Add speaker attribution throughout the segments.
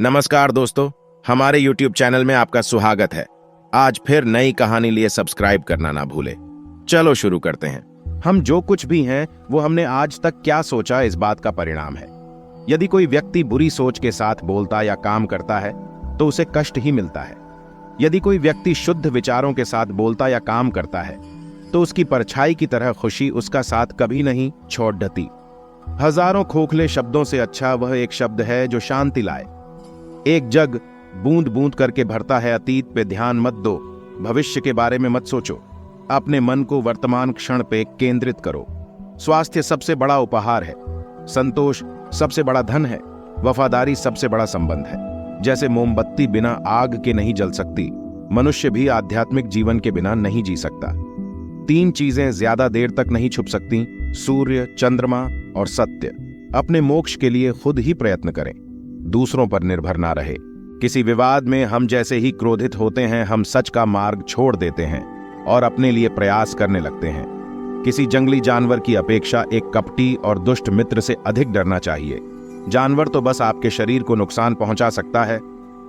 Speaker 1: नमस्कार दोस्तों, हमारे YouTube चैनल में आपका स्वागत है। आज फिर नई कहानी लिए सब्सक्राइब करना ना भूले। चलो शुरू करते हैं। हम जो कुछ भी हैं वो हमने आज तक क्या सोचा इस बात का परिणाम है। यदि कोई व्यक्ति बुरी सोच के साथ बोलता या काम करता है तो उसे कष्ट ही मिलता है। यदि कोई व्यक्ति शुद्ध विचारों के साथ बोलता या काम करता है तो उसकी परछाई की तरह खुशी उसका साथ कभी नहीं छोड़ देती। हजारों खोखले शब्दों से अच्छा वह एक शब्द है जो शांति लाए। एक जग बूंद बूंद करके भरता है, अतीत पे ध्यान मत दो, भविष्य के बारे में मत सोचो, अपने मन को वर्तमान क्षण पे केंद्रित करो। स्वास्थ्य सबसे बड़ा उपहार है, संतोष सबसे बड़ा धन है, वफादारी सबसे बड़ा संबंध है। जैसे मोमबत्ती बिना आग के नहीं जल सकती, मनुष्य भी आध्यात्मिक जीवन के बिना नहीं जी सकता। तीन चीजें ज्यादा देर तक नहीं छुप सकती, सूर्य, चंद्रमा और सत्य। अपने मोक्ष के लिए खुद ही प्रयत्न करें, दूसरों पर निर्भर ना रहे। किसी विवाद में हम जैसे ही क्रोधित होते हैं, हम सच का मार्ग छोड़ देते हैं और अपने लिए प्रयास करने लगते हैं। किसी जंगली जानवर की अपेक्षा एक कपटी और दुष्ट मित्र से अधिक डरना चाहिए। जानवर तो बस आपके शरीर को नुकसान पहुंचा सकता है,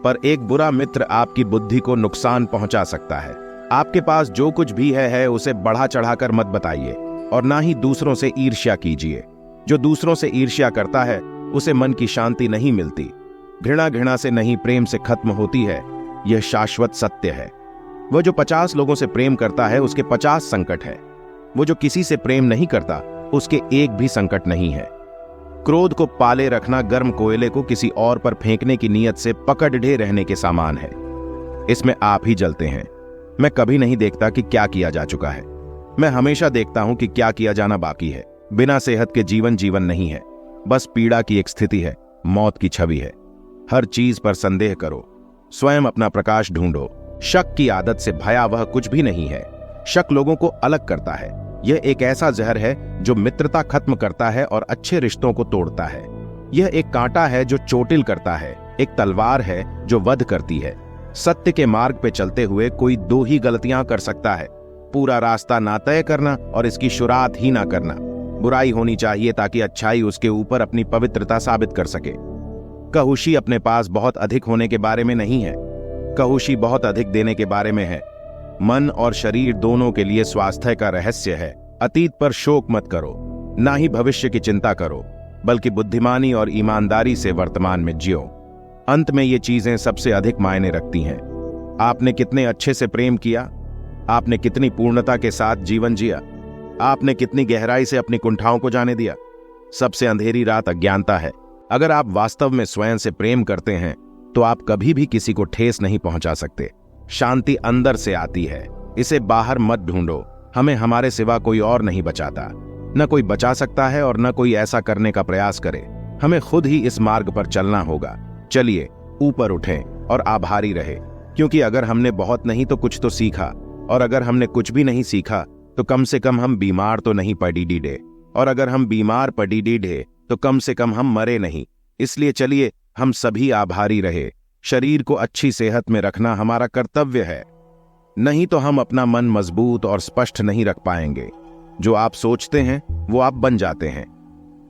Speaker 1: पर एक बुरा मित्र आपकी बुद्धि को नुकसान पहुंचा सकता है। आपके पास जो कुछ भी है उसे बढ़ा चढ़ाकर मत बताइए और ना ही दूसरों से ईर्ष्या कीजिए। जो दूसरों से ईर्ष्या करता है उसे मन की शांति नहीं मिलती। घृणा घृणा से नहीं, प्रेम से खत्म होती है, यह शाश्वत सत्य है। वह जो 50 लोगों से प्रेम करता है उसके 50 संकट है। वो जो किसी से प्रेम नहीं करता उसके एक भी संकट नहीं है। क्रोध को पाले रखना गर्म कोयले को किसी और पर फेंकने की नीयत से पकड़े रहने के समान है। इसमें आप ही जलते हैं। मैं कभी नहीं देखता कि क्या किया जा चुका है, मैं हमेशा देखता हूं कि क्या किया जाना बाकी है। बिना सेहत के जीवन नहीं है, बस पीड़ा की एक स्थिति है, मौत की छवि है। हर चीज पर संदेह करो, स्वयं अपना प्रकाश ढूंढो। शक की आदत से भयावह कुछ भी नहीं है। शक लोगों को अलग करता है। यह एक ऐसा जहर है जो मित्रता खत्म करता है और अच्छे रिश्तों को तोड़ता है। यह एक कांटा है जो चोटिल करता है, एक तलवार है जो वध करती है। सत्य के मार्ग पे चलते हुए कोई दो ही गलतियां कर सकता है, पूरा रास्ता ना तय करना और इसकी शुरुआत ही ना करना। बुराई होनी चाहिए ताकि अच्छाई उसके ऊपर अपनी पवित्रता साबित कर सके। कहुशी अपने पास बहुत अधिक होने के बारे में नहीं है, कहुशी बहुत अधिक देने के बारे में है। मन और शरीर दोनों के लिए स्वास्थ्य का रहस्य है। अतीत पर शोक मत करो, ना ही भविष्य की चिंता करो, बल्कि बुद्धिमानी और ईमानदारी से वर्तमान में जियो। अंत में ये चीजें सबसे अधिक मायने रखती हैं। आपने कितने अच्छे से प्रेम किया, आपने कितनी पूर्णता के साथ जीवन जिया, आपने कितनी गहराई से अपनी कुंठाओं को जाने दिया। सबसे अंधेरी रात अज्ञानता है। अगर आप वास्तव में स्वयं से प्रेम करते हैं तो आप कभी भी किसी को ठेस नहीं पहुंचा सकते। शांति अंदर से आती है, इसे बाहर मत ढूंढो। हमें हमारे सिवा कोई और नहीं बचाता, न कोई बचा सकता है और न कोई ऐसा करने का प्रयास करे। हमें खुद ही इस मार्ग पर चलना होगा। चलिए ऊपर उठें और आभारी रहे, क्योंकि अगर हमने बहुत नहीं तो कुछ तो सीखा, और अगर हमने कुछ भी नहीं सीखा तो कम से कम हम बीमार तो नहीं पड़ी डीडे, और अगर हम बीमार पड़ी डीडे तो कम से कम हम मरे नहीं। इसलिए चलिए हम सभी आभारी रहे। शरीर को अच्छी सेहत में रखना हमारा कर्तव्य है, नहीं तो हम अपना मन मजबूत और स्पष्ट नहीं रख पाएंगे। जो आप सोचते हैं वो आप बन जाते हैं।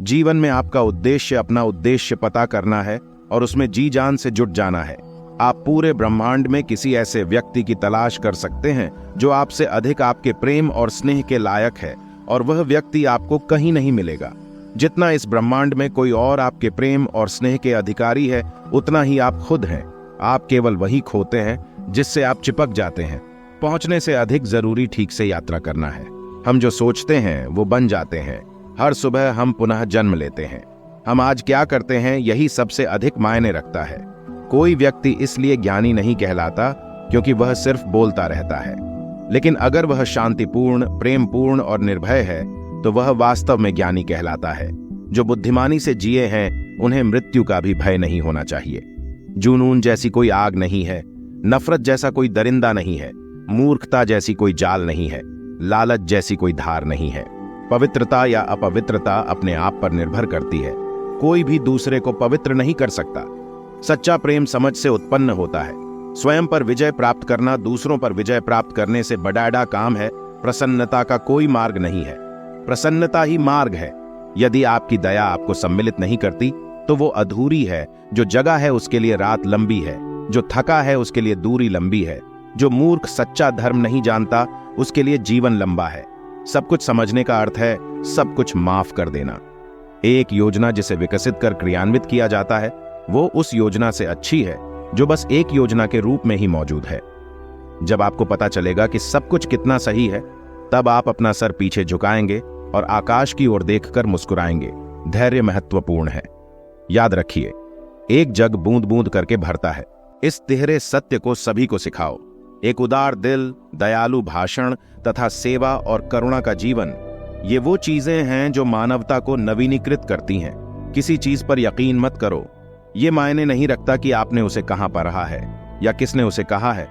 Speaker 1: जीवन में आपका उद्देश्य अपना उद्देश्य पता करना है और उसमें जी जान से जुट जाना है। आप पूरे ब्रह्मांड में किसी ऐसे व्यक्ति की तलाश कर सकते हैं जो आपसे अधिक आपके प्रेम और स्नेह के लायक है, और वह व्यक्ति आपको कहीं नहीं मिलेगा। जितना इस ब्रह्मांड में कोई और आपके प्रेम और स्नेह के अधिकारी है, उतना ही आप खुद हैं। आप केवल वही खोते हैं जिससे आप चिपक जाते हैं। पहुंचने से अधिक जरूरी ठीक से यात्रा करना है। हम जो सोचते हैं वो बन जाते हैं। हर सुबह हम पुनः जन्म लेते हैं। हम आज क्या करते हैं यही सबसे अधिक मायने रखता है। कोई व्यक्ति इसलिए ज्ञानी नहीं कहलाता क्योंकि वह सिर्फ बोलता रहता है, लेकिन अगर वह शांतिपूर्ण, प्रेमपूर्ण और निर्भय है तो वह वास्तव में ज्ञानी कहलाता है। जो बुद्धिमानी से जिए हैं उन्हें मृत्यु का भी भय नहीं होना चाहिए। जुनून जैसी कोई आग नहीं है, नफरत जैसा कोई दरिंदा नहीं है, मूर्खता जैसी कोई जाल नहीं है, लालच जैसी कोई धार नहीं है। पवित्रता या अपवित्रता अपने आप पर निर्भर करती है। कोई भी दूसरे को पवित्र नहीं कर सकता। सच्चा प्रेम समझ से उत्पन्न होता है। स्वयं पर विजय प्राप्त करना दूसरों पर विजय प्राप्त करने से बड़ा काम है। प्रसन्नता का कोई मार्ग नहीं है, प्रसन्नता ही मार्ग है। यदि आपकी दया आपको सम्मिलित नहीं करती तो वो अधूरी है। जो जगा है उसके लिए रात लंबी है, जो थका है उसके लिए दूरी लंबी है, जो मूर्ख सच्चा धर्म नहीं जानता उसके लिए जीवन लंबा है। सब कुछ समझने का अर्थ है सब कुछ माफ कर देना। एक योजना जिसे विकसित कर क्रियान्वित किया जाता है वो उस योजना से अच्छी है जो बस एक योजना के रूप में ही मौजूद है। जब आपको पता चलेगा कि सब कुछ कितना सही है, तब आप अपना सर पीछे झुकाएंगे और आकाश की ओर देखकर मुस्कुराएंगे। धैर्य महत्वपूर्ण है। याद रखिए, एक जग बूंद बूंद करके भरता है। इस तिहरे सत्य को सभी को सिखाओ। एक उदार दिल, दयालु भाषण तथा सेवा और करुणा का जीवन, ये वो चीजें हैं जो मानवता को नवीनीकृत करती हैं। किसी चीज पर यकीन मत करो। ये मायने नहीं रखता कि आपने उसे कहां पढ़ा है या किसने उसे कहा है।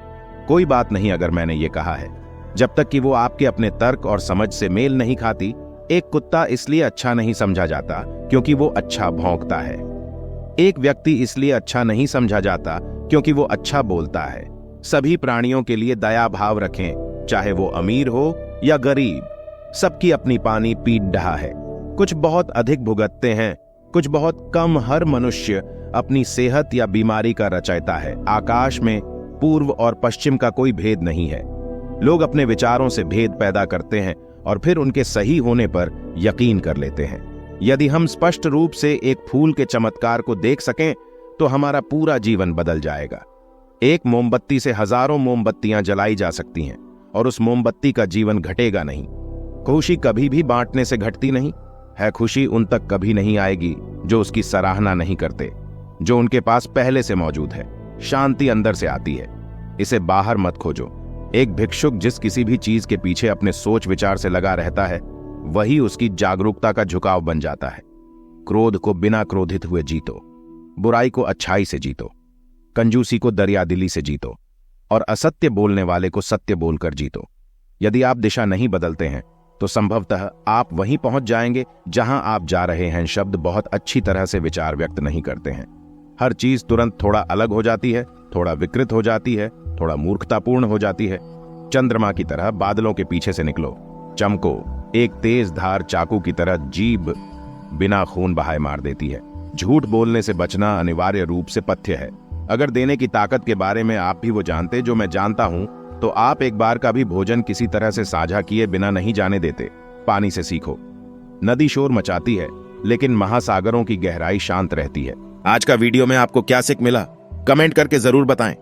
Speaker 1: कोई बात नहीं अगर मैंने ये कहा है, जब तक कि वो आपके अपने तर्क और समझ से मेल नहीं खाती। एक कुत्ता इसलिए अच्छा नहीं समझा जाता क्योंकि वो अच्छा भौंकता है। एक व्यक्ति इसलिए अच्छा नहीं समझा जाता क्योंकि वो अच्छा बोलता है। सभी प्राणियों के लिए दया भाव रखें, चाहे वो अमीर हो या गरीब। सबकी अपनी पानी पीट रहा है। कुछ बहुत अधिक भुगतते हैं, कुछ बहुत कम। हर मनुष्य अपनी सेहत या बीमारी का रचयिता है। आकाश में पूर्व और पश्चिम का कोई भेद नहीं है। लोग अपने विचारों से भेद पैदा करते हैं और फिर उनके सही होने पर यकीन कर लेते हैं। यदि हम स्पष्ट रूप से एक फूल के चमत्कार को देख सकें तो हमारा पूरा जीवन बदल जाएगा। एक मोमबत्ती से हजारों मोमबत्तियां जलाई जा सकती हैं और उस मोमबत्ती का जीवन घटेगा नहीं। खुशी कभी भी बांटने से घटती नहीं है। खुशी उन तक कभी नहीं आएगी जो उसकी सराहना नहीं करते, जो उनके पास पहले से मौजूद है। शांति अंदर से आती है, इसे बाहर मत खोजो। एक भिक्षुक जिस किसी भी चीज के पीछे अपने सोच विचार से लगा रहता है, वही उसकी जागरूकता का झुकाव बन जाता है। क्रोध को बिना क्रोधित हुए जीतो, बुराई को अच्छाई से जीतो, कंजूसी को दरियादिली से जीतो और असत्य बोलने वाले को सत्य बोलकर जीतो। यदि आप दिशा नहीं बदलते हैं तो संभवतः आप वहीं पहुंच जाएंगे जहां आप जा रहे हैं। शब्द बहुत अच्छी तरह से विचार व्यक्त नहीं करते हैं। हर चीज तुरंत थोड़ा अलग हो जाती है, थोड़ा विकृत हो जाती है, थोड़ा मूर्खतापूर्ण हो जाती है। चंद्रमा की तरह बादलों के पीछे से निकलो, चमको। एक तेज धार चाकू की तरह जीभ बिना खून बहाए मार देती है। झूठ बोलने से बचना अनिवार्य रूप से पथ्य है। अगर देने की ताकत के बारे में आप भी वो जानते जो मैं जानता हूं, तो आप एक बार का भी भोजन किसी तरह से साझा किए बिना नहीं जाने देते। पानी से सीखो। नदी शोर मचाती है लेकिन महासागरों की गहराई शांत रहती है। आज का वीडियो में आपको क्या सीख मिला, कमेंट करके जरूर बताएं।